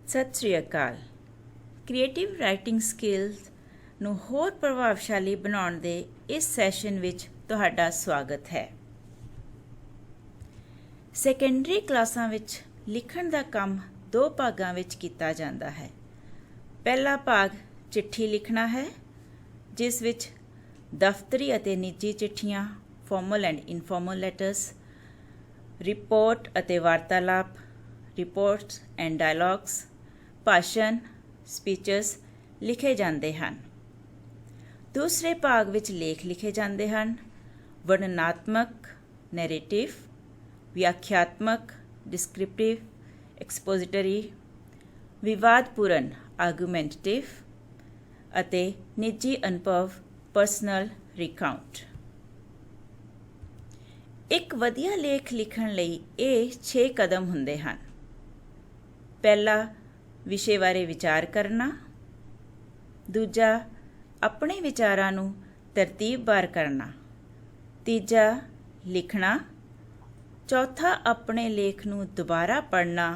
ਸਤਿ ਸ੍ਰੀ ਅਕਾਲ। Creative writing skills ਨੂੰ ਹੋਰ ਪ੍ਰਭਾਵਸ਼ਾਲੀ ਬਣਾਉਣ ਦੇ ਇਸ ਸੈਸ਼ਨ ਵਿੱਚ ਤੁਹਾਡਾ ਸਵਾਗਤ ਹੈ। ਸੈਕੰਡਰੀ ਕਲਾਸਾਂ ਵਿੱਚ ਲਿਖਣ ਦਾ ਕੰਮ ਦੋ ਭਾਗਾਂ ਵਿੱਚ ਕੀਤਾ ਜਾਂਦਾ ਹੈ। ਪਹਿਲਾ ਭਾਗ ਚਿੱਠੀ ਲਿਖਣਾ ਹੈ, ਜਿਸ ਵਿੱਚ ਦਫ਼ਤਰੀ ਅਤੇ ਨਿੱਜੀ ਚਿੱਠੀਆਂ, formal and informal letters, report ਅਤੇ ਵਾਰਤਾਲਾਪ, ਰਿਪੋਰਟਸ ਐਂਡ ਡਾਇਲੌਗਸ, ਭਾਸ਼ਣ, ਸਪੀਚਸ ਲਿਖੇ ਜਾਂਦੇ ਹਨ। ਦੂਸਰੇ ਭਾਗ ਵਿੱਚ ਲੇਖ ਲਿਖੇ ਜਾਂਦੇ ਹਨ। ਵਰਣਨਾਤਮਕ ਨੈਰੇਟਿਵ, ਵਿਆਖਿਆਤਮਕ ਡਿਸਕ੍ਰਿਪਟਿਵ, ਐਕਸਪੋਜ਼ਿਟਰੀ, ਵਿਵਾਦਪੂਰਨ ਆਰਗੂਮੈਂਟੇਟਿਵ ਅਤੇ ਨਿੱਜੀ ਅਨੁਭਵ ਪਰਸਨਲ ਰਿਕਾਊਂਟ। ਇੱਕ ਵਧੀਆ ਲੇਖ ਲਿਖਣ ਲਈ ਇਹ 6 ਕਦਮ ਹੁੰਦੇ ਹਨ। ਪਹਿਲਾ, ਵਿਸ਼ੇ ਬਾਰੇ ਵਿਚਾਰ ਕਰਨਾ। ਦੂਜਾ, ਆਪਣੇ ਵਿਚਾਰਾਂ ਨੂੰ ਤਰਤੀਬਵਾਰ ਕਰਨਾ। ਤੀਜਾ, ਲਿਖਣਾ। ਚੌਥਾ, ਆਪਣੇ ਲੇਖ ਨੂੰ ਦੁਬਾਰਾ ਪੜ੍ਹਨਾ।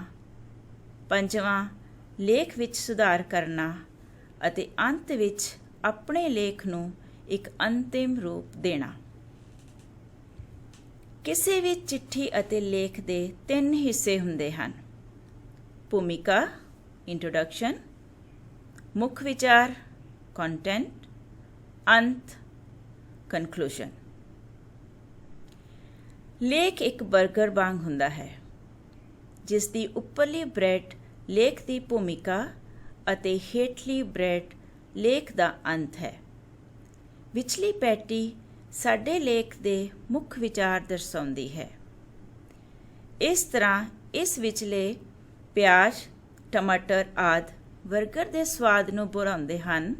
ਪੰਜਵਾਂ, ਲੇਖ ਵਿੱਚ ਸੁਧਾਰ ਕਰਨਾ। ਅਤੇ ਅੰਤ ਵਿੱਚ ਆਪਣੇ ਲੇਖ ਨੂੰ ਇੱਕ ਅੰਤਿਮ ਰੂਪ ਦੇਣਾ। ਕਿਸੇ ਵੀ ਚਿੱਠੀ ਅਤੇ ਲੇਖ ਦੇ 3 ਹਿੱਸੇ ਹੁੰਦੇ ਹਨ: ਭੂਮਿਕਾ ਇੰਟਰੋਡਕਸ਼ਨ, ਮੁੱਖ ਵਿਚਾਰ ਕੰਟੈਂਟ, ਅੰਤ ਕਨਕਲੂਜਨ। ਲੇਖ ਇੱਕ ਬਰਗਰ ਵਾਂਗ ਹੁੰਦਾ ਹੈ, ਜਿਸ ਦੀ ਉੱਪਰਲੀ ਬ੍ਰੈਡ ਲੇਖ ਦੀ ਭੂਮਿਕਾ ਅਤੇ ਹੇਠਲੀ ਬ੍ਰੈਡ ਲੇਖ ਦਾ ਅੰਤ ਹੈ। ਵਿਚਲੀ ਪੈਟੀ ਸਾਡੇ ਲੇਖ ਦੇ ਮੁੱਖ ਵਿਚਾਰ ਦਰਸਾਉਂਦੀ ਹੈ। ਇਸ ਤਰ੍ਹਾਂ ਇਸ ਵਿਚਲੇ ਪਿਆਜ਼, ਟਮਾਟਰ ਆਦਿ ਬਰਗਰ ਦੇ ਸਵਾਦ ਨੂੰ बढ़ाਉਂਦੇ ਹਨ।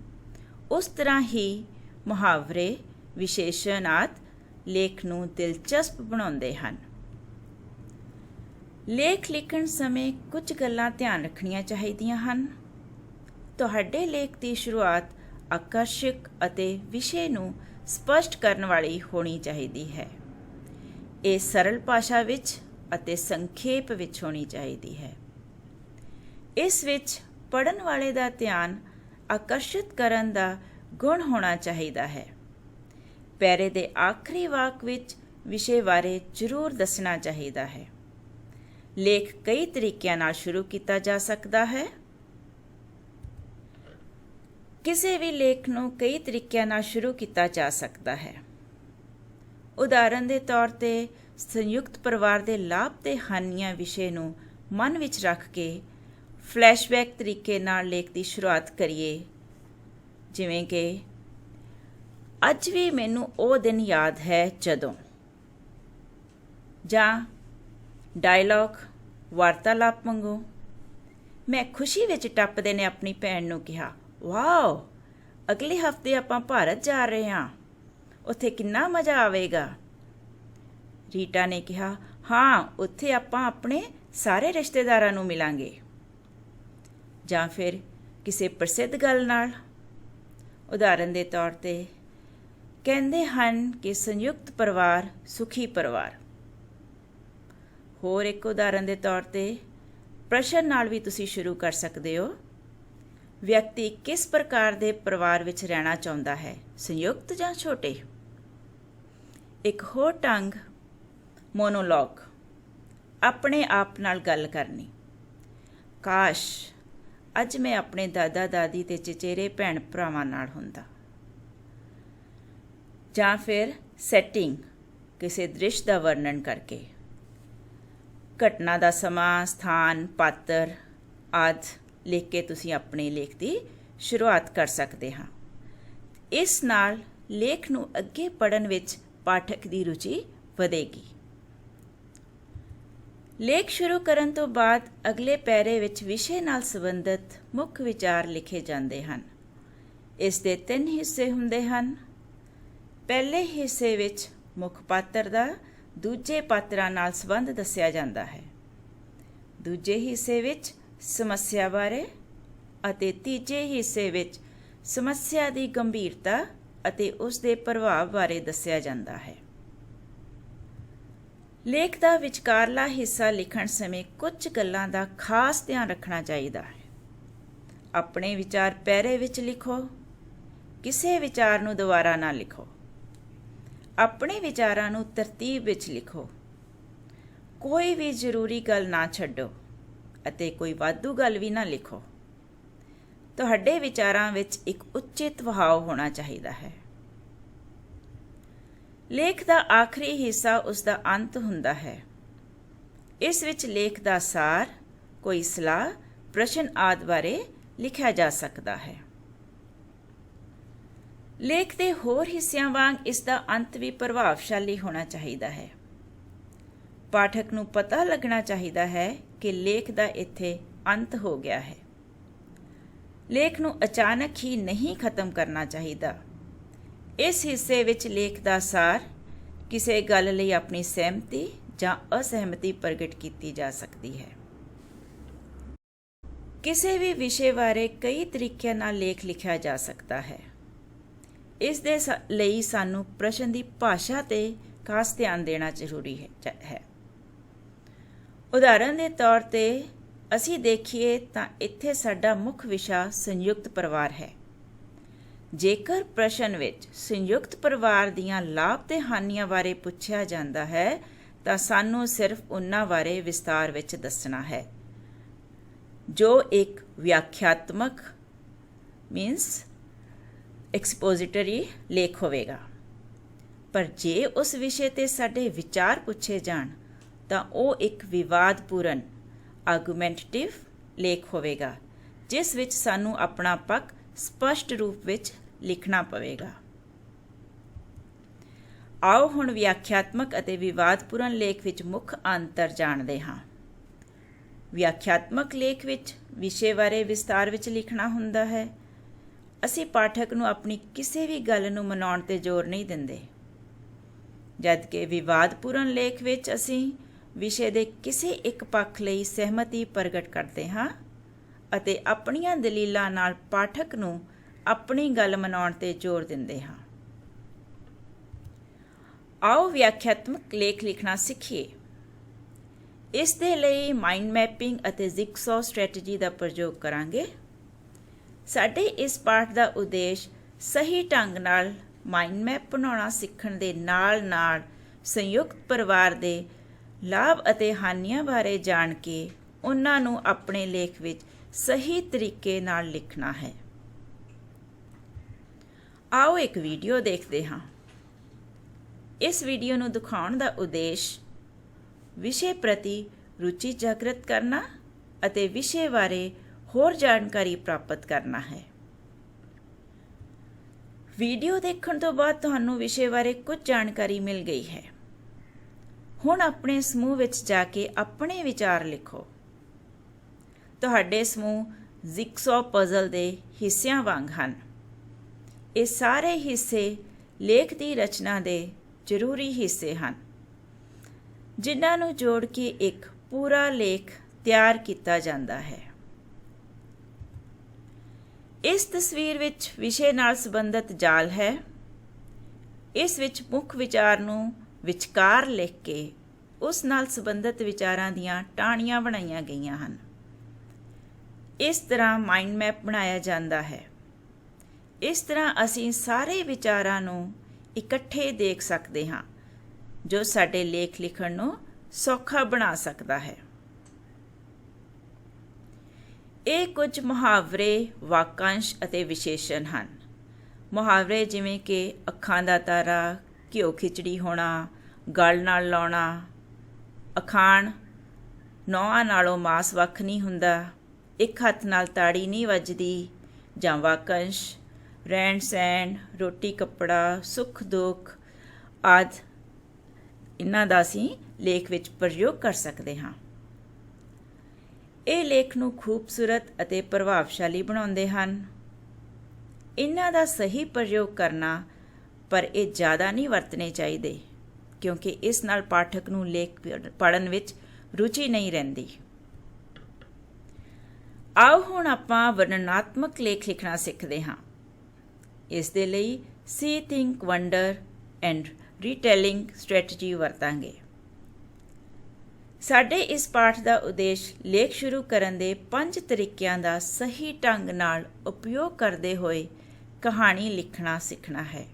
ਉਸ ਤਰ੍ਹਾਂ ਹੀ ਮੁਹਾਵਰੇ, ਵਿਸ਼ੇਸ਼ਣ ਆਦਿ ਲੇਖ ਨੂੰ ਦਿਲਚਸਪ ਬਣਾਉਂਦੇ ਹਨ। ਲੇਖ ਲਿਖਣ ਸਮੇਂ ਕੁਝ ਗੱਲਾਂ ਧਿਆਨ ਰੱਖਣੀਆਂ ਚਾਹੀਦੀਆਂ ਹਨ। ਤੁਹਾਡੇ ਲੇਖ ਦੀ ਸ਼ੁਰੂਆਤ ਆਕਰਸ਼ਕ ਅਤੇ ਵਿਸ਼ੇ ਨੂੰ ਸਪਸ਼ਟ ਕਰਨ ਵਾਲੀ ਹੋਣੀ ਚਾਹੀਦੀ ਹੈ। ਇਹ ਸਰਲ ਭਾਸ਼ਾ ਵਿੱਚ ਅਤੇ ਸੰਖੇਪ ਵਿੱਚ ਹੋਣੀ ਚਾਹੀਦੀ ਹੈ। ਇਸ ਵਿੱਚ ਪੜ੍ਹਨ ਵਾਲੇ ਦਾ ਧਿਆਨ ਆਕਰਸ਼ਿਤ ਕਰਨ ਦਾ ਗੁਣ ਹੋਣਾ ਚਾਹੀਦਾ ਹੈ। ਪੈਰੇ ਦੇ ਆਖਰੀ ਵਾਕ ਵਿੱਚ ਵਿਸ਼ੇ ਬਾਰੇ ਜ਼ਰੂਰ ਦੱਸਣਾ ਚਾਹੀਦਾ ਹੈ। ਲੇਖ ਕਈ ਤਰੀਕਿਆਂ ਨਾਲ ਸ਼ੁਰੂ ਕੀਤਾ ਜਾ ਸਕਦਾ ਹੈ। ਕਿਸੇ ਵੀ ਲੇਖ ਨੂੰ ਕਈ ਤਰੀਕਿਆਂ ਨਾਲ ਸ਼ੁਰੂ ਕੀਤਾ ਜਾ ਸਕਦਾ ਹੈ। ਉਦਾਹਰਨ ਦੇ ਤੌਰ 'ਤੇ ਸੰਯੁਕਤ ਪਰਿਵਾਰ ਦੇ ਲਾਭ ਤੇ ਹਾਨੀਆਂ ਵਿਸ਼ੇ ਨੂੰ ਮਨ ਵਿੱਚ ਰੱਖ ਕੇ ਫਲੈਸ਼ਬੈਕ ਤਰੀਕੇ ਨਾਲ ਲੇਖ ਦੀ ਸ਼ੁਰੂਆਤ ਕਰੀਏ, ਜਿਵੇਂ ਕਿ ਅੱਜ ਵੀ ਮੈਨੂੰ ਉਹ ਦਿਨ ਯਾਦ ਹੈ ਜਦੋਂ, ਜਾਂ ਡਾਇਲੌਗ ਵਾਰਤਾਲਾਪ ਵਾਂਗੂ, ਮੈਂ ਖੁਸ਼ੀ ਵਿੱਚ ਟੱਪਦੇ ਨੇ ਆਪਣੀ ਭੈਣ ਨੂੰ ਕਿਹਾ, ਵਾਓ, ਅਗਲੇ ਹਫ਼ਤੇ ਆਪਾਂ ਭਾਰਤ ਜਾ ਰਹੇ ਹਾਂ, ਉੱਥੇ ਕਿੰਨਾ ਮਜ਼ਾ ਆਵੇਗਾ। ਰੀਟਾ ਨੇ ਕਿਹਾ, ਹਾਂ, ਉੱਥੇ ਆਪਾਂ ਆਪਣੇ ਸਾਰੇ ਰਿਸ਼ਤੇਦਾਰਾਂ ਨੂੰ ਮਿਲਾਂਗੇ। ਜਾਂ ਫਿਰ ਕਿਸੇ ਪ੍ਰਸਿੱਧ ਗੱਲ ਨਾਲ, ਉਦਾਹਰਨ ਦੇ ਤੌਰ 'ਤੇ ਕਹਿੰਦੇ ਹਨ ਕਿ ਸੰਯੁਕਤ ਪਰਿਵਾਰ ਸੁਖੀ ਪਰਿਵਾਰ। ਹੋਰ ਇੱਕ ਉਦਾਹਰਨ ਦੇ ਤੌਰ 'ਤੇ ਪ੍ਰਸ਼ਨ ਨਾਲ ਵੀ ਤੁਸੀਂ ਸ਼ੁਰੂ ਕਰ ਸਕਦੇ ਹੋ, ਵਿਅਕਤੀ ਕਿਸ ਪ੍ਰਕਾਰ ਦੇ ਪਰਿਵਾਰ ਵਿੱਚ ਰਹਿਣਾ ਚਾਹੁੰਦਾ ਹੈ, ਸੰਯੁਕਤ ਜਾਂ ਛੋਟੇ। ਇੱਕ ਹੋਰ ਢੰਗ ਮੋਨੋਲੋਗ, ਆਪਣੇ ਆਪ ਨਾਲ ਗੱਲ ਕਰਨੀ। ਕਾਸ਼ ਅੱਜ ਮੈਂ ਆਪਣੇ ਦਾਦਾ ਦਾਦੀ ਤੇ ਚਚੇਰੇ ਭੈਣ ਭਰਾਵਾਂ ਨਾਲ ਹੁੰਦਾ। ਜਾਂ ਫਿਰ ਸੈਟਿੰਗ, ਕਿਸੇ ਦ੍ਰਿਸ਼ ਦਾ ਵਰਣਨ ਕਰਕੇ, ਘਟਨਾ ਦਾ ਸਮਾਂ, ਸਥਾਨ, ਪਾਤਰ ਆਦਿ ਲਿਖ ਕੇ ਤੁਸੀਂ ਆਪਣੇ ਲੇਖ ਦੀ ਸ਼ੁਰੂਆਤ ਕਰ ਸਕਦੇ ਹਾਂ। ਇਸ ਨਾਲ ਲੇਖ ਨੂੰ ਅੱਗੇ ਪੜ੍ਹਨ ਵਿੱਚ ਪਾਠਕ ਦੀ ਰੁਚੀ ਵਧੇਗੀ। ਲੇਖ ਸ਼ੁਰੂ ਕਰਨ ਤੋਂ ਬਾਅਦ ਅਗਲੇ ਪੈਰੇ ਵਿੱਚ ਵਿਸ਼ੇ ਨਾਲ ਸੰਬੰਧਿਤ ਮੁੱਖ ਵਿਚਾਰ ਲਿਖੇ ਜਾਂਦੇ ਹਨ। ਇਸ ਦੇ 3 ਹਿੱਸੇ ਹੁੰਦੇ ਹਨ। ਪਹਿਲੇ ਹਿੱਸੇ ਵਿੱਚ ਮੁੱਖ ਪਾਤਰ ਦਾ ਦੂਜੇ ਪਾਤਰਾਂ ਨਾਲ ਸੰਬੰਧ ਦੱਸਿਆ ਜਾਂਦਾ ਹੈ। ਦੂਜੇ ਹਿੱਸੇ ਵਿੱਚ ਸਮੱਸਿਆ ਬਾਰੇ ਅਤੇ ਤੀਜੇ ਹਿੱਸੇ ਵਿੱਚ ਸਮੱਸਿਆ ਦੀ ਗੰਭੀਰਤਾ ਅਤੇ ਉਸ ਦੇ ਪ੍ਰਭਾਵ ਬਾਰੇ ਦੱਸਿਆ ਜਾਂਦਾ ਹੈ। ਲੇਖ ਦਾ ਵਿਚਕਾਰਲਾ ਹਿੱਸਾ ਲਿਖਣ ਸਮੇਂ ਕੁਝ ਗੱਲਾਂ ਦਾ ਖਾਸ ਧਿਆਨ ਰੱਖਣਾ ਚਾਹੀਦਾ ਹੈ। ਆਪਣੇ ਵਿਚਾਰ ਪੈਰੇ ਵਿੱਚ ਲਿਖੋ। ਕਿਸੇ ਵਿਚਾਰ ਨੂੰ ਦੁਬਾਰਾ ਨਾ ਲਿਖੋ। ਆਪਣੇ ਵਿਚਾਰਾਂ ਨੂੰ ਤਰਤੀਬ ਵਿੱਚ ਲਿਖੋ। ਕੋਈ ਵੀ ਜ਼ਰੂਰੀ ਗੱਲ ਨਾ ਛੱਡੋ ਅਤੇ ਕੋਈ ਵਾਧੂ ਗੱਲ ਵੀ ਨਾ ਲਿਖੋ। ਤੁਹਾਡੇ ਵਿਚਾਰਾਂ ਵਿੱਚ ਇੱਕ ਉਚਿਤ ਵਹਾਅ ਹੋਣਾ ਚਾਹੀਦਾ ਹੈ। ਲੇਖ ਦਾ ਆਖਰੀ ਹਿੱਸਾ ਉਸ ਦਾ ਅੰਤ ਹੁੰਦਾ ਹੈ। ਇਸ ਵਿੱਚ ਲੇਖ ਦਾ ਸਾਰ, ਕੋਈ ਸਲਾਹ, ਪ੍ਰਸ਼ਨ ਆਦਿ ਬਾਰੇ ਲਿਖਿਆ ਜਾ ਸਕਦਾ ਹੈ। ਲੇਖ ਦੇ ਹੋਰ ਹਿੱਸਿਆਂ ਵਾਂਗ ਇਸ ਦਾ ਅੰਤ ਵੀ ਪ੍ਰਭਾਵਸ਼ਾਲੀ ਹੋਣਾ ਚਾਹੀਦਾ ਹੈ। ਪਾਠਕ ਨੂੰ ਪਤਾ ਲੱਗਣਾ ਚਾਹੀਦਾ ਹੈ ਕਿ ਲੇਖ ਦਾ ਇੱਥੇ ਅੰਤ ਹੋ ਗਿਆ ਹੈ। ਲੇਖ ਨੂੰ ਅਚਾਨਕ ਹੀ ਨਹੀਂ ਖਤਮ ਕਰਨਾ ਚਾਹੀਦਾ। ਇਸ ਹਿੱਸੇ ਵਿੱਚ ਲੇਖ ਦਾ ਸਾਰ, ਕਿਸੇ ਗੱਲ ਲਈ ਆਪਣੀ ਸਹਿਮਤੀ ਜਾਂ ਅਸਹਿਮਤੀ ਪ੍ਰਗਟ ਕੀਤੀ ਜਾ ਸਕਦੀ ਹੈ। ਕਿਸੇ ਵੀ ਵਿਸ਼ੇ ਬਾਰੇ ਕਈ ਤਰੀਕਿਆਂ ਨਾਲ ਲੇਖ ਲਿਖਿਆ ਜਾ ਸਕਦਾ ਹੈ। ਇਸ ਦੇ ਲਈ ਸਾਨੂੰ ਪ੍ਰਸ਼ਨ ਦੀ ਭਾਸ਼ਾ 'ਤੇ ਖਾਸ ਧਿਆਨ ਦੇਣਾ ਜ਼ਰੂਰੀ ਹੈ। ਉਦਾਹਰਨ ਦੇ ਤੌਰ 'ਤੇ ਅਸੀਂ ਦੇਖੀਏ ਤਾਂ ਇੱਥੇ ਸਾਡਾ ਮੁੱਖ ਵਿਸ਼ਾ ਸੰਯੁਕਤ ਪਰਿਵਾਰ ਹੈ। ਜੇਕਰ ਪ੍ਰਸ਼ਨ ਵਿੱਚ ਸੰਯੁਕਤ ਪਰਿਵਾਰ ਦੀਆਂ ਲਾਭ ਤੇ ਹਾਨੀਆਂ ਬਾਰੇ ਪੁੱਛਿਆ ਜਾਂਦਾ ਹੈ ਤਾਂ ਸਾਨੂੰ ਸਿਰਫ ਉਹਨਾਂ ਬਾਰੇ ਵਿਸਤਾਰ ਵਿੱਚ ਦੱਸਣਾ ਹੈ, ਜੋ ਇੱਕ ਵਿਆਖਿਆਤਮਕ ਐਕਸਪੋਜ਼ਿਟਰੀ ਲੇਖ ਹੋਵੇਗਾ। ਪਰ ਜੇ ਉਸ ਵਿਸ਼ੇ 'ਤੇ ਸਾਡੇ ਵਿਚਾਰ ਪੁੱਛੇ ਜਾਣ ਤਾਂ ਉਹ ਇੱਕ ਵਿਵਾਦਪੂਰਨ ਆਰਗੂਮੈਂਟੇਟਿਵ ਲੇਖ ਹੋਵੇਗਾ, ਜਿਸ ਵਿੱਚ ਸਾਨੂੰ ਆਪਣਾ ਪੱਖ ਸਪਸ਼ਟ ਰੂਪ ਵਿੱਚ ਲਿਖਣਾ ਪਵੇਗਾ। ਆਓ ਹੁਣ ਵਿਆਖਿਆਤਮਕ ਅਤੇ ਵਿਵਾਦਪੂਰਨ ਲੇਖ ਵਿੱਚ ਮੁੱਖ ਅੰਤਰ ਜਾਣਦੇ ਹਾਂ। ਵਿਆਖਿਆਤਮਕ ਲੇਖ ਵਿੱਚ ਵਿਸ਼ੇ ਬਾਰੇ ਵਿਸਤਾਰ ਵਿੱਚ ਲਿਖਣਾ ਹੁੰਦਾ ਹੈ। ਅਸੀਂ ਪਾਠਕ ਨੂੰ ਆਪਣੀ ਕਿਸੇ ਵੀ ਗੱਲ ਨੂੰ ਮਨਾਉਣ 'ਤੇ ਜ਼ੋਰ ਨਹੀਂ ਦਿੰਦੇ, ਜਦਕਿ ਵਿਵਾਦਪੂਰਨ ਲੇਖ ਵਿੱਚ ਅਸੀਂ ਵਿਸ਼ੇ ਦੇ ਕਿਸੇ ਇੱਕ ਪੱਖ ਲਈ ਸਹਿਮਤੀ ਪ੍ਰਗਟ ਕਰਦੇ ਹਾਂ ਅਤੇ ਆਪਣੀਆਂ ਦਲੀਲਾਂ ਨਾਲ ਪਾਠਕ ਨੂੰ ਆਪਣੀ ਗੱਲ ਮਨਾਉਣ 'ਤੇ ਜ਼ੋਰ ਦਿੰਦੇ ਹਾਂ। ਆਓ ਵਿਆਖਿਆਤਮਕ ਲੇਖ ਲਿਖਣਾ ਸਿੱਖੀਏ। ਇਸ ਦੇ ਲਈ ਮਾਈਂਡ ਮੈਪਿੰਗ ਅਤੇ ਜ਼ਿਗਸੌ ਸਟ੍ਰੈਟਜੀ ਦਾ ਪ੍ਰਯੋਗ ਕਰਾਂਗੇ। ਸਾਡੇ ਇਸ ਪਾਠ ਦਾ ਉਦੇਸ਼ ਸਹੀ ਢੰਗ ਨਾਲ ਮਾਈਂਡ ਮੈਪ ਬਣਾਉਣਾ ਸਿੱਖਣ ਦੇ ਨਾਲ-ਨਾਲ ਸੰਯੁਕਤ ਪਰਿਵਾਰ ਦੇ ਲਾਭ ਅਤੇ ਹਾਨੀਆਂ ਬਾਰੇ ਜਾਣ ਕੇ ਉਹਨਾਂ ਨੂੰ ਆਪਣੇ ਲੇਖ ਵਿੱਚ ਸਹੀ ਤਰੀਕੇ ਨਾਲ ਲਿਖਣਾ ਹੈ। ਆਓ ਇੱਕ ਵੀਡੀਓ ਦੇਖਦੇ ਹਾਂ। ਇਸ ਵੀਡੀਓ ਨੂੰ ਦਿਖਾਉਣ ਦਾ ਉਦੇਸ਼ ਵਿਸ਼ੇ ਪ੍ਰਤੀ ਰੁਚੀ ਜਾਗਰਤ ਕਰਨਾ ਅਤੇ ਵਿਸ਼ੇ ਬਾਰੇ ਹੋਰ ਜਾਣਕਾਰੀ ਪ੍ਰਾਪਤ ਕਰਨਾ ਹੈ। ਵੀਡੀਓ ਦੇਖਣ ਤੋਂ ਬਾਅਦ ਤੁਹਾਨੂੰ ਵਿਸ਼ੇ ਬਾਰੇ ਕੁਝ ਜਾਣਕਾਰੀ ਮਿਲ ਗਈ ਹੈ। ਹੁਣ ਆਪਣੇ ਸਮੂਹ ਵਿੱਚ ਜਾ ਕੇ ਆਪਣੇ ਵਿਚਾਰ ਲਿਖੋ। ਤੁਹਾਡੇ ਸਮੂਹ ਜ਼ਿਗਸੌ ਪਜ਼ਲ ਦੇ ਹਿੱਸਿਆਂ ਵਾਂਗ ਹਨ। ਇਹ ਸਾਰੇ ਹਿੱਸੇ ਲੇਖ ਦੀ ਰਚਨਾ ਦੇ ਜ਼ਰੂਰੀ ਹਿੱਸੇ ਹਨ, ਜਿਨ੍ਹਾਂ ਨੂੰ ਜੋੜ ਕੇ ਇੱਕ ਪੂਰਾ ਲੇਖ ਤਿਆਰ ਕੀਤਾ ਜਾਂਦਾ ਹੈ। ਇਸ ਤਸਵੀਰ ਵਿੱਚ ਵਿਸ਼ੇ ਨਾਲ ਸੰਬੰਧਿਤ ਜਾਲ ਹੈ। ਇਸ ਵਿੱਚ ਮੁੱਖ ਵਿਚਾਰ ਨੂੰ ਵਿਚਕਾਰ ਲਿਖ ਕੇ ਉਸ ਨਾਲ ਸੰਬੰਧਿਤ ਵਿਚਾਰਾਂ ਦੀਆਂ ਟਾਹਣੀਆਂ ਬਣਾਈਆਂ ਗਈਆਂ ਹਨ। ਇਸ ਤਰ੍ਹਾਂ ਮਾਈਂਡ ਮੈਪ ਬਣਾਇਆ ਜਾਂਦਾ ਹੈ। ਇਸ ਤਰ੍ਹਾਂ ਅਸੀਂ ਸਾਰੇ ਵਿਚਾਰਾਂ ਨੂੰ ਇਕੱਠੇ ਦੇਖ ਸਕਦੇ ਹਾਂ, ਜੋ ਸਾਡੇ ਲੇਖ ਲਿਖਣ ਨੂੰ ਸੌਖਾ ਬਣਾ ਸਕਦਾ ਹੈ। ਇਹ ਕੁਝ ਮੁਹਾਵਰੇ, ਵਾਕਾਂਸ਼ ਅਤੇ ਵਿਸ਼ੇਸ਼ਣ ਹਨ। ਮੁਹਾਵਰੇ ਜਿਵੇਂ ਕਿ ਅੱਖਾਂ ਦਾ ਤਾਰਾ, ਘਿਓ ਖਿਚੜੀ ਹੋਣਾ, ਗਲ ਨਾਲ ਲਾਉਣਾ, ਅਖਾਣ, ਨੌਹਾਂ ਨਾਲੋਂ ਮਾਸ ਵੱਖ ਨਹੀਂ ਹੁੰਦਾ, ਇੱਕ ਹੱਥ ਨਾਲ ਤਾੜੀ ਨਹੀਂ ਵੱਜਦੀ, ਜਾਂ ਵਾਕੰਸ਼, ਰਹਿਣ ਸਹਿਣ, ਰੋਟੀ ਕੱਪੜਾ, ਸੁੱਖ ਦੁੱਖ ਆਦਿ, ਇਹਨਾਂ ਦਾ ਅਸੀਂ ਲੇਖ ਵਿੱਚ ਪ੍ਰਯੋਗ ਕਰ ਸਕਦੇ ਹਾਂ। ਇਹ ਲੇਖ ਨੂੰ ਖੂਬਸੂਰਤ ਅਤੇ ਪ੍ਰਭਾਵਸ਼ਾਲੀ ਬਣਾਉਂਦੇ ਹਨ। ਇਹਨਾਂ ਦਾ ਸਹੀ ਪ੍ਰਯੋਗ ਕਰਨਾ, ਪਰ ਇਹ ਜ਼ਿਆਦਾ ਨਹੀਂ ਵਰਤਣੇ ਚਾਹੀਦੇ, ਕਿਉਂਕਿ ਇਸ ਨਾਲ ਪਾਠਕ ਨੂੰ ਲੇਖ ਪੜ੍ਹਨ ਵਿੱਚ ਰੁਚੀ ਨਹੀਂ ਰਹਿੰਦੀ। ਆਓ ਹੁਣ ਆਪਾਂ ਵਰਣਨਾਤਮਕ ਲੇਖ ਲਿਖਣਾ ਸਿੱਖਦੇ ਹਾਂ। ਇਸ ਦੇ ਲਈ ਸੀ, ਥਿੰਕ, ਵੰਡਰ ਐਂਡ ਰੀਟੈਲਿੰਗ ਸਟ੍ਰੈਟਜੀ ਵਰਤਾਂਗੇ। ਸਾਡੇ ਇਸ ਪਾਠ ਦਾ ਉਦੇਸ਼ ਲੇਖ ਸ਼ੁਰੂ ਕਰਨ ਦੇ 5 ਤਰੀਕਿਆਂ ਦਾ ਸਹੀ ਢੰਗ ਨਾਲ ਉਪਯੋਗ ਕਰਦੇ ਹੋਏ ਕਹਾਣੀ ਲਿਖਣਾ ਸਿੱਖਣਾ ਹੈ।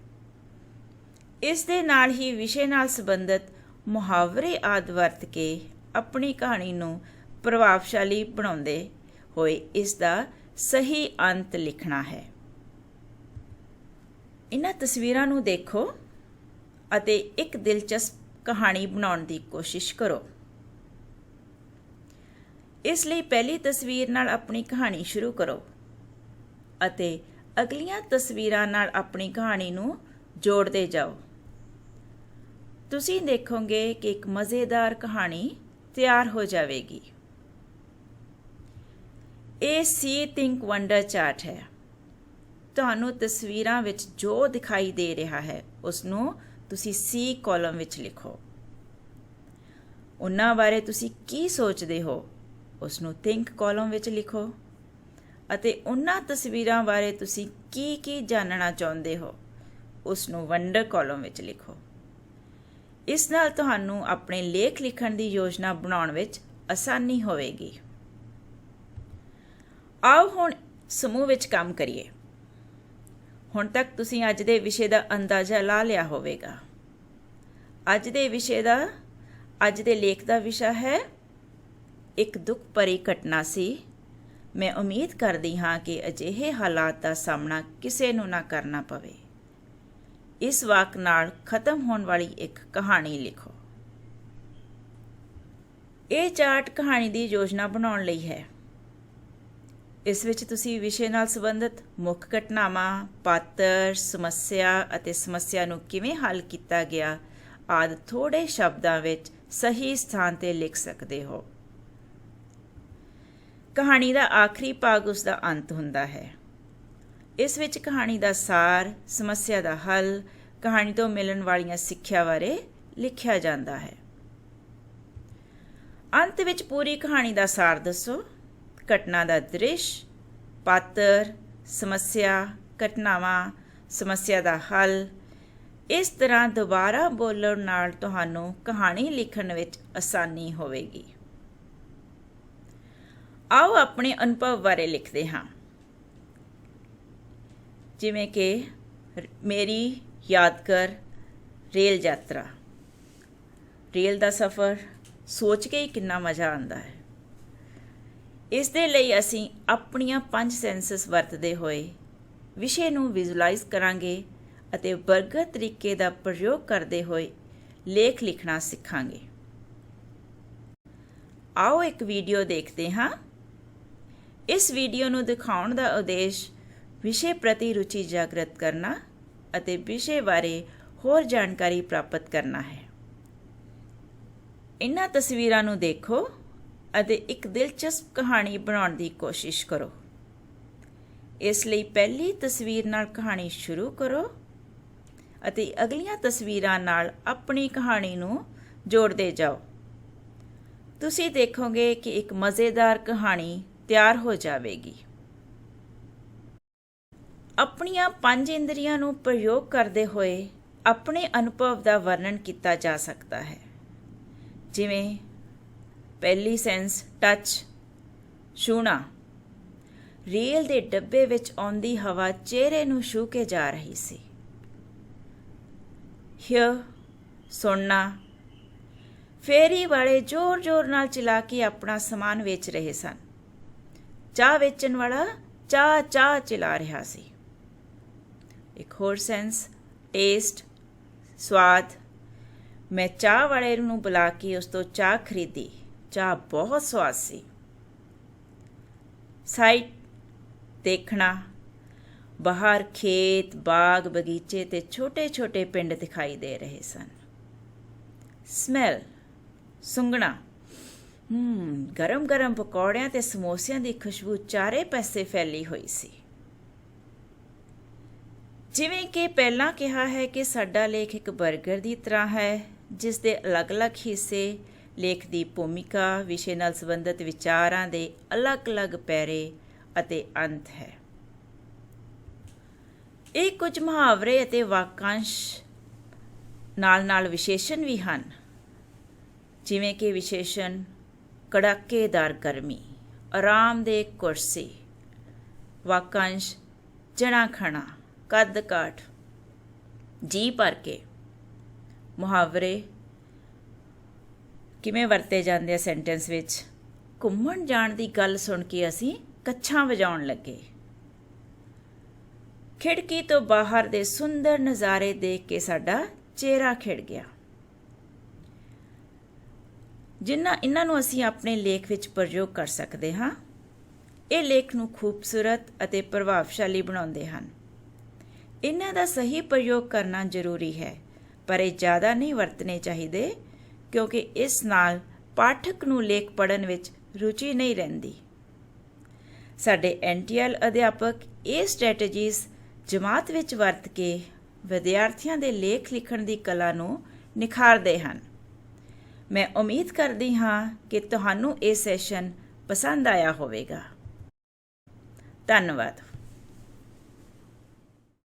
ਇਸ ਦੇ ਨਾਲ ਹੀ ਵਿਸ਼ੇ ਨਾਲ ਸੰਬੰਧਿਤ ਮੁਹਾਵਰੇ ਆਦਿ ਵਰਤ ਕੇ ਆਪਣੀ ਕਹਾਣੀ ਨੂੰ ਪ੍ਰਭਾਵਸ਼ਾਲੀ ਬਣਾਉਂਦੇ ਹੋਏ ਇਸ ਦਾ ਸਹੀ ਅੰਤ ਲਿਖਣਾ ਹੈ। ਇਹਨਾਂ ਤਸਵੀਰਾਂ ਨੂੰ ਦੇਖੋ ਅਤੇ ਇੱਕ ਦਿਲਚਸਪ ਕਹਾਣੀ ਬਣਾਉਣ ਦੀ ਕੋਸ਼ਿਸ਼ ਕਰੋ। ਇਸ ਲਈ ਪਹਿਲੀ ਤਸਵੀਰ ਨਾਲ ਆਪਣੀ ਕਹਾਣੀ ਸ਼ੁਰੂ ਕਰੋ ਅਤੇ ਅਗਲੀਆਂ ਤਸਵੀਰਾਂ ਨਾਲ ਆਪਣੀ ਕਹਾਣੀ ਨੂੰ ਜੋੜਦੇ ਜਾਓ। ਤੁਸੀਂ ਦੇਖੋਗੇ ਕਿ ਇੱਕ ਮਜ਼ੇਦਾਰ ਕਹਾਣੀ ਤਿਆਰ ਹੋ ਜਾਵੇਗੀ। ਇਹ ਸੀ ਥਿੰਕ ਵੰਡਰ ਚਾਰਟ ਹੈ। ਤੁਹਾਨੂੰ ਤਸਵੀਰਾਂ ਵਿੱਚ ਜੋ ਦਿਖਾਈ ਦੇ ਰਿਹਾ ਹੈ ਉਸ ਨੂੰ ਤੁਸੀਂ ਸੀ ਕਾਲਮ ਵਿੱਚ ਲਿਖੋ। ਉਹਨਾਂ ਬਾਰੇ ਤੁਸੀਂ ਕੀ ਸੋਚਦੇ ਹੋ ਉਸ ਨੂੰ ਥਿੰਕ ਕਾਲਮ ਵਿੱਚ ਲਿਖੋ ਅਤੇ ਉਹਨਾਂ ਤਸਵੀਰਾਂ ਬਾਰੇ ਤੁਸੀਂ ਕੀ ਜਾਣਨਾ ਚਾਹੁੰਦੇ ਹੋ ਉਸ ਨੂੰ ਵੰਡਰ ਕਾਲਮ ਵਿੱਚ ਲਿਖੋ। ਇਸ ਨਾਲ ਤੁਹਾਨੂੰ ਆਪਣੇ ਲੇਖ ਲਿਖਣ ਦੀ ਯੋਜਨਾ ਬਣਾਉਣ ਵਿੱਚ ਆਸਾਨੀ ਹੋਵੇਗੀ। ਆਓ ਹੁਣ ਸਮੂਹ ਵਿੱਚ ਕੰਮ ਕਰੀਏ। ਹੁਣ ਤੱਕ ਤੁਸੀਂ ਅੱਜ ਦੇ ਵਿਸ਼ੇ ਦਾ ਅੰਦਾਜ਼ਾ ਲਾ ਲਿਆ ਹੋਵੇਗਾ। ਅੱਜ ਦੇ ਲੇਖ ਦਾ ਵਿਸ਼ਾ ਹੈ ਇੱਕ ਦੁੱਖ ਭਰੀ ਘਟਨਾ ਸੀ। ਮੈਂ ਉਮੀਦ ਕਰਦੀ ਹਾਂ ਕਿ ਅਜਿਹੇ ਹਾਲਾਤ ਦਾ ਸਾਹਮਣਾ ਕਿਸੇ ਨੂੰ ਨਾ ਕਰਨਾ ਪਵੇ। ਇਸ ਵਾਕ ਨਾਲ ਖਤਮ ਹੋਣ ਵਾਲੀ ਇੱਕ ਕਹਾਣੀ ਲਿਖੋ। ਇਹ ਚਾਰਟ ਕਹਾਣੀ ਦੀ ਯੋਜਨਾ ਬਣਾਉਣ ਲਈ ਹੈ। ਇਸ ਵਿੱਚ ਤੁਸੀਂ ਵਿਸ਼ੇ ਨਾਲ ਸੰਬੰਧਿਤ ਮੁੱਖ ਘਟਨਾਵਾਂ, ਪਾਤਰ, ਸਮੱਸਿਆ ਅਤੇ ਸਮੱਸਿਆ ਨੂੰ ਕਿਵੇਂ ਹੱਲ ਕੀਤਾ ਗਿਆ ਆਦਿ ਥੋੜ੍ਹੇ ਸ਼ਬਦਾਂ ਵਿੱਚ ਸਹੀ ਸਥਾਨ 'ਤੇ ਲਿਖ ਸਕਦੇ ਹੋ। ਕਹਾਣੀ ਦਾ ਆਖਰੀ ਭਾਗ ਉਸ ਦਾ ਅੰਤ ਹੁੰਦਾ ਹੈ। ਇਸ ਵਿੱਚ ਕਹਾਣੀ ਦਾ ਸਾਰ, ਸਮੱਸਿਆ ਦਾ ਹੱਲ, ਕਹਾਣੀ ਤੋਂ ਮਿਲਣ ਵਾਲੀਆਂ ਸਿੱਖਿਆ ਬਾਰੇ ਲਿਖਿਆ ਜਾਂਦਾ ਹੈ। ਅੰਤ ਵਿੱਚ ਪੂਰੀ ਕਹਾਣੀ ਦਾ ਸਾਰ ਦੱਸੋ। ਘਟਨਾ ਦਾ ਦ੍ਰਿਸ਼, ਪਾਤਰ, ਸਮੱਸਿਆ, ਘਟਨਾਵਾਂ, ਸਮੱਸਿਆ ਦਾ ਹੱਲ। ਇਸ ਤਰ੍ਹਾਂ ਦੁਬਾਰਾ ਬੋਲਣ ਨਾਲ ਤੁਹਾਨੂੰ ਕਹਾਣੀ ਲਿਖਣ ਵਿੱਚ ਆਸਾਨੀ ਹੋਵੇਗੀ। ਆਓ ਆਪਣੇ ਅਨੁਭਵ ਬਾਰੇ ਲਿਖਦੇ ਹਾਂ। ਜਿਵੇਂ ਕਿ ਮੇਰੀ ਯਾਦਗਾਰ ਰੇਲ ਯਾਤਰਾ। ਰੇਲ ਦਾ ਸਫ਼ਰ ਸੋਚ ਕੇ ਹੀ ਕਿੰਨਾ ਮਜ਼ਾ ਆਉਂਦਾ ਹੈ। ਇਸ ਦੇ ਲਈ ਅਸੀਂ ਆਪਣੀਆਂ 5 ਸੈਂਸਸ ਵਰਤਦੇ ਹੋਏ ਵਿਸ਼ੇ ਨੂੰ ਵਿਜ਼ੂਅਲਾਈਜ਼ ਕਰਾਂਗੇ ਅਤੇ ਬਰਗਰ ਤਰੀਕੇ ਦਾ ਪ੍ਰਯੋਗ ਕਰਦੇ ਹੋਏ ਲੇਖ ਲਿਖਣਾ ਸਿੱਖਾਂਗੇ। ਆਓ ਇੱਕ ਵੀਡੀਓ ਦੇਖਦੇ ਹਾਂ। ਇਸ ਵੀਡੀਓ ਨੂੰ ਦਿਖਾਉਣ ਦਾ ਉਦੇਸ਼ ਵਿਸ਼ੇ ਪ੍ਰਤੀ ਰੁਚੀ ਜਾਗਰਤ ਕਰਨਾ ਅਤੇ ਵਿਸ਼ੇ ਬਾਰੇ ਹੋਰ ਜਾਣਕਾਰੀ ਪ੍ਰਾਪਤ ਕਰਨਾ ਹੈ। ਇਹਨਾਂ ਤਸਵੀਰਾਂ ਨੂੰ ਦੇਖੋ ਅਤੇ ਇੱਕ ਦਿਲਚਸਪ ਕਹਾਣੀ ਬਣਾਉਣ ਦੀ ਕੋਸ਼ਿਸ਼ ਕਰੋ। ਇਸ ਲਈ ਪਹਿਲੀ ਤਸਵੀਰ ਨਾਲ ਕਹਾਣੀ ਸ਼ੁਰੂ ਕਰੋ ਅਤੇ ਅਗਲੀਆਂ ਤਸਵੀਰਾਂ ਨਾਲ ਆਪਣੀ ਕਹਾਣੀ ਨੂੰ ਜੋੜਦੇ ਜਾਓ। ਤੁਸੀਂ ਦੇਖੋਗੇ ਕਿ ਇੱਕ ਮਜ਼ੇਦਾਰ ਕਹਾਣੀ ਤਿਆਰ ਹੋ ਜਾਵੇਗੀ। ਆਪਣੀਆਂ 5 ਇੰਦਰੀਆਂ ਨੂੰ ਪ੍ਰਯੋਗ ਕਰਦੇ ਹੋਏ ਆਪਣੇ ਅਨੁਭਵ ਦਾ ਵਰਣਨ ਕੀਤਾ ਜਾ ਸਕਦਾ ਹੈ। ਜਿਵੇਂ ਪਹਿਲੀ ਸੈਂਸ ਟੱਚ, ਛੂਹਣਾ। ਰੇਲ ਦੇ ਡੱਬੇ ਵਿੱਚ ਆਉਂਦੀ ਹਵਾ ਚਿਹਰੇ ਨੂੰ ਛੂਹ ਕੇ ਜਾ ਰਹੀ ਸੀ। ਹੀਅਰ, ਸੁਣਨਾ। ਫੇਰੀ ਵਾਲੇ ਜ਼ੋਰ-ਜ਼ੋਰ ਨਾਲ ਚਲਾ ਕੇ ਆਪਣਾ ਸਮਾਨ ਵੇਚ ਰਹੇ ਸਨ। ਚਾਹ ਵੇਚਣ ਵਾਲਾ ਚਾਹ ਚਲਾ ਰਿਹਾ ਸੀ। ਇੱਕ ਹੋਰ ਸੈਂਸ ਟੇਸਟ, ਸਵਾਦ। ਮੈਂ ਚਾਹ ਵਾਲੇ ਨੂੰ ਬੁਲਾ ਕੇ ਉਸ ਤੋਂ ਚਾਹ ਖਰੀਦੀ। ਚਾਹ ਬਹੁਤ ਸਵਾਦ ਸੀ। ਸਾਈਟ, ਦੇਖਣਾ। ਬਾਹਰ ਖੇਤ, ਬਾਗ, ਬਗੀਚੇ ਤੇ ਛੋਟੇ-ਛੋਟੇ ਪਿੰਡ ਦਿਖਾਈ ਦੇ ਰਹੇ ਸਨ। ਸਮੈਲ, ਸੁੰਘਣਾ। ਗਰਮ-ਗਰਮ ਪਕੌੜਿਆਂ ਤੇ ਸਮੋਸਿਆਂ ਦੀ ਖੁਸ਼ਬੂ ਚਾਰੇ ਪਾਸੇ ਫੈਲੀ ਹੋਈ ਸੀ। ਜਿਵੇਂ ਕਿ ਪਹਿਲਾਂ ਕਿਹਾ ਹੈ ਕਿ ਸਾਡਾ ਲੇਖ ਇੱਕ ਬਰਗਰ ਦੀ ਤਰ੍ਹਾਂ ਹੈ, ਜਿਸ ਦੇ ਅਲੱਗ-ਅਲੱਗ ਹਿੱਸੇ ਲੇਖ ਦੀ ਭੂਮਿਕਾ, ਵਿਸ਼ੇ ਨਾਲ ਸੰਬੰਧਿਤ ਵਿਚਾਰਾਂ ਦੇ ਅਲੱਗ-ਅਲੱਗ ਪੈਰੇ ਅਤੇ ਅੰਤ ਹੈ। ਇਹ ਕੁਝ ਮੁਹਾਵਰੇ ਅਤੇ ਵਾਕਾਂਸ਼ ਨਾਲ-ਨਾਲ ਵਿਸ਼ੇਸ਼ਣ ਵੀ ਹਨ। ਜਿਵੇਂ ਕਿ ਵਿਸ਼ੇਸ਼ਣ ਕੜਾਕੇਦਾਰ ਗਰਮੀ, ਆਰਾਮਦੇਹ ਕੁਰਸੀ, ਵਾਕਾਂਸ਼ ਜਣਾ ਖਣਾ, ਕੱਦ ਕਾਠ, ਜੀ ਭਰ ਕੇ। ਮੁਹਾਵਰੇ ਕਿਵੇਂ ਵਰਤੇ ਜਾਂਦੇ ਆ ਸੈਂਟੈਂਸ ਵਿੱਚ? ਘੁੰਮਣ ਜਾਣ ਦੀ ਗੱਲ ਸੁਣ ਕੇ ਅਸੀਂ ਕੱਛਾਂ ਵਜਾਉਣ ਲੱਗੇ। ਖਿੜਕੀ ਤੋਂ ਬਾਹਰ ਦੇ ਸੁੰਦਰ ਨਜ਼ਾਰੇ ਦੇਖ ਕੇ ਸਾਡਾ ਚਿਹਰਾ ਖਿੜ ਗਿਆ। ਇਹਨਾਂ ਨੂੰ ਅਸੀਂ ਆਪਣੇ ਲੇਖ ਵਿੱਚ ਪ੍ਰਯੋਗ ਕਰ ਸਕਦੇ ਹਾਂ। ਇਹ ਲੇਖ ਨੂੰ ਖੂਬਸੂਰਤ ਅਤੇ ਪ੍ਰਭਾਵਸ਼ਾਲੀ ਬਣਾਉਂਦੇ ਹਨ। ਇਹਨਾਂ ਦਾ ਸਹੀ ਪ੍ਰਯੋਗ ਕਰਨਾ ਜ਼ਰੂਰੀ ਹੈ, ਪਰ ਇਹ ਜ਼ਿਆਦਾ ਨਹੀਂ ਵਰਤਣੇ ਚਾਹੀਦੇ ਕਿਉਂਕਿ ਇਸ ਨਾਲ ਪਾਠਕ ਨੂੰ ਲੇਖ ਪੜ੍ਹਨ ਵਿੱਚ ਰੁਚੀ ਨਹੀਂ ਰਹਿੰਦੀ। ਸਾਡੇ NTL ਅਧਿਆਪਕ ਇਹ ਸਟ੍ਰੈਟੇਜੀਜ਼ ਜਮਾਤ ਵਿੱਚ ਵਰਤ ਕੇ ਵਿਦਿਆਰਥੀਆਂ ਦੇ ਲੇਖ ਲਿਖਣ ਦੀ ਕਲਾ ਨੂੰ ਨਿਖਾਰਦੇ ਹਨ। ਮੈਂ ਉਮੀਦ ਕਰਦੀ ਹਾਂ ਕਿ ਤੁਹਾਨੂੰ ਇਹ ਸੈਸ਼ਨ ਪਸੰਦ ਆਇਆ ਹੋਵੇਗਾ। ਧੰਨਵਾਦ।